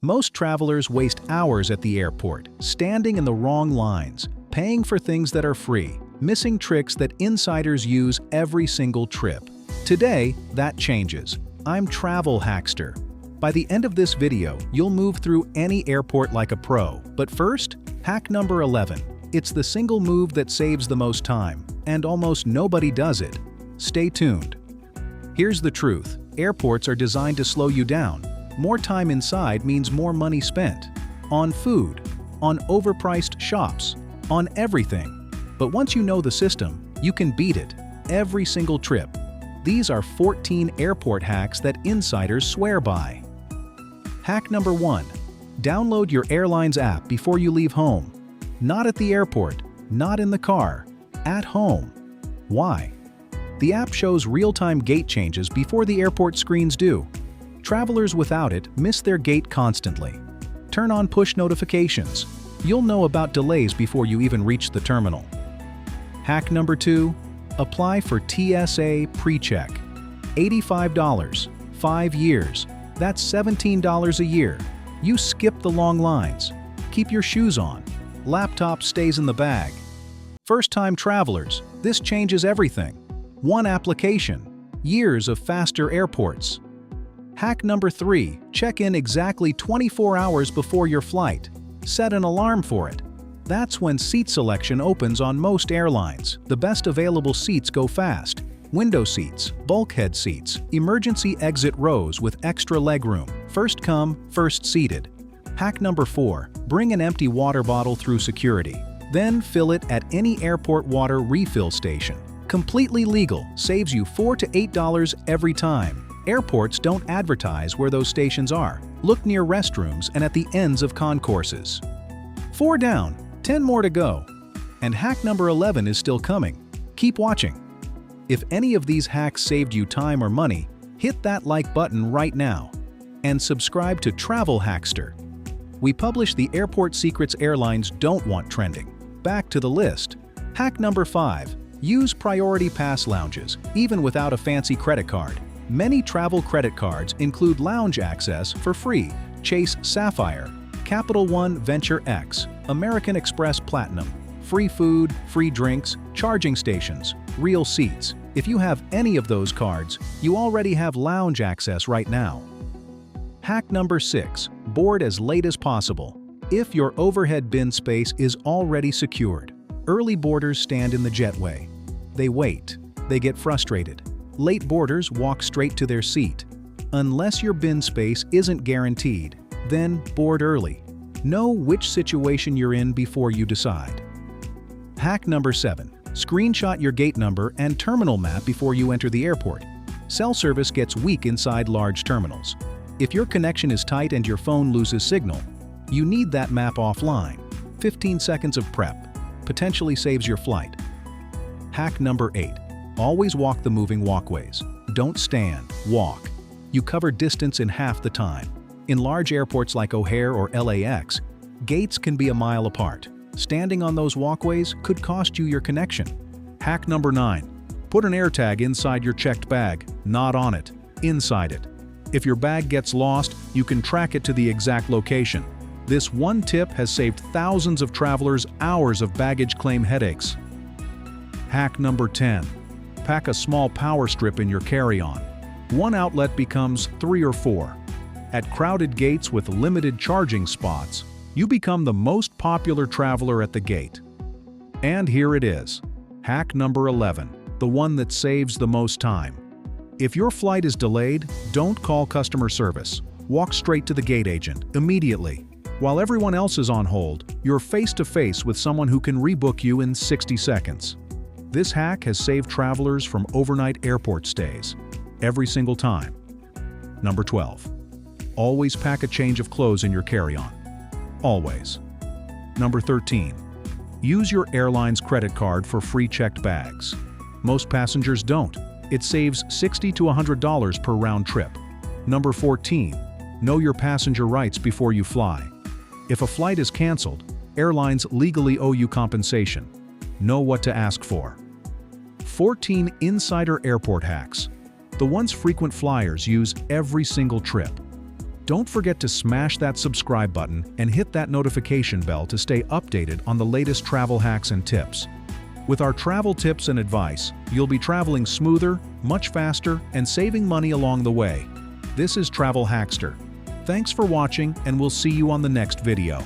Most travelers waste hours at the airport, standing in the wrong lines, paying for things that are free, missing tricks that insiders use every single trip. Today, that changes. I'm Travel-Hackster. By the end of this video, you'll move through any airport like a pro. But first, hack number 11. It's the single move that saves the most time, and almost nobody does it. Stay tuned. Here's the truth. Airports are designed to slow you down. More time inside means more money spent. On food, on overpriced shops, on everything. But once you know the system, you can beat it. Every single trip. These are 14 airport hacks that insiders swear by. Hack number 1. Download your airline's app before you leave home. Not at the airport, not in the car, at home. Why? The app shows real-time gate changes before the airport screens do. Travelers without it miss their gate constantly. Turn on push notifications. You'll know about delays before you even reach the terminal. Hack number 2. Apply for TSA PreCheck. $85, 5 years. That's $17 a year. You skip the long lines. Keep your shoes on. Laptop stays in the bag. First-time travelers, this changes everything. One application. Years of faster airports. Hack number 3. Check in exactly 24 hours before your flight. Set an alarm for it. That's when seat selection opens on most airlines. The best available seats go fast. Window seats, bulkhead seats, emergency exit rows with extra legroom. First come, first seated. Hack number 4. Bring an empty water bottle through security. Then fill it at any airport water refill station. Completely legal, saves you $4 to $8 every time. Airports don't advertise where those stations are. Look near restrooms and at the ends of concourses. 4 down, 10 more to go. And hack number 11 is still coming. Keep watching. If any of these hacks saved you time or money, hit that like button right now. And subscribe to Travel-Hackster. We publish the airport secrets airlines don't want trending. Back to the list. Hack number 5. Use priority pass lounges, even without a fancy credit card. Many travel credit cards include lounge access for free. Chase Sapphire, Capital One Venture X, American Express Platinum. Free food, free drinks, charging stations, real seats. If you have any of those cards, you already have lounge access right now. Hack number 6. Board as late as possible. If your overhead bin space is already secured. Early boarders stand in the jetway. They wait. They get frustrated. Late boarders walk straight to their seat. Unless your bin space isn't guaranteed, then board early. Know which situation you're in before you decide. Hack number 7. Screenshot your gate number and terminal map before you enter the airport. Cell service gets weak inside large terminals. If your connection is tight and your phone loses signal, you need that map offline. 15 seconds of prep potentially saves your flight. Hack number 8. Always walk the moving walkways. Don't stand, walk. You cover distance in half the time. In large airports like O'Hare or LAX, gates can be a mile apart. Standing on those walkways could cost you your connection. Hack number 9. Put an AirTag inside your checked bag, not on it, inside it. If your bag gets lost, you can track it to the exact location. This one tip has saved thousands of travelers hours of baggage claim headaches. Hack number 10. Pack a small power strip in your carry-on. One outlet becomes 3 or 4. At crowded gates with limited charging spots, you become the most popular traveler at the gate. And here it is. Hack number 11, the one that saves the most time. If your flight is delayed, don't call customer service. Walk straight to the gate agent immediately. While everyone else is on hold, you're face-to-face with someone who can rebook you in 60 seconds. This hack has saved travelers from overnight airport stays, every single time. Number 12. Always pack a change of clothes in your carry-on. Always. Number 13. Use your airline's credit card for free checked bags. Most passengers don't. It saves $60 to $100 per round trip. Number 14. Know your passenger rights before you fly. If a flight is canceled, airlines legally owe you compensation. Know what to ask for. 14 insider airport hacks. The ones frequent flyers use every single trip. Don't forget to smash that subscribe button and hit that notification bell to stay updated on the latest travel hacks and tips. With our travel tips and advice, you'll be traveling smoother, much faster, and saving money along the way. This is Travel-Hackster. Thanks for watching, and we'll see you on the next video.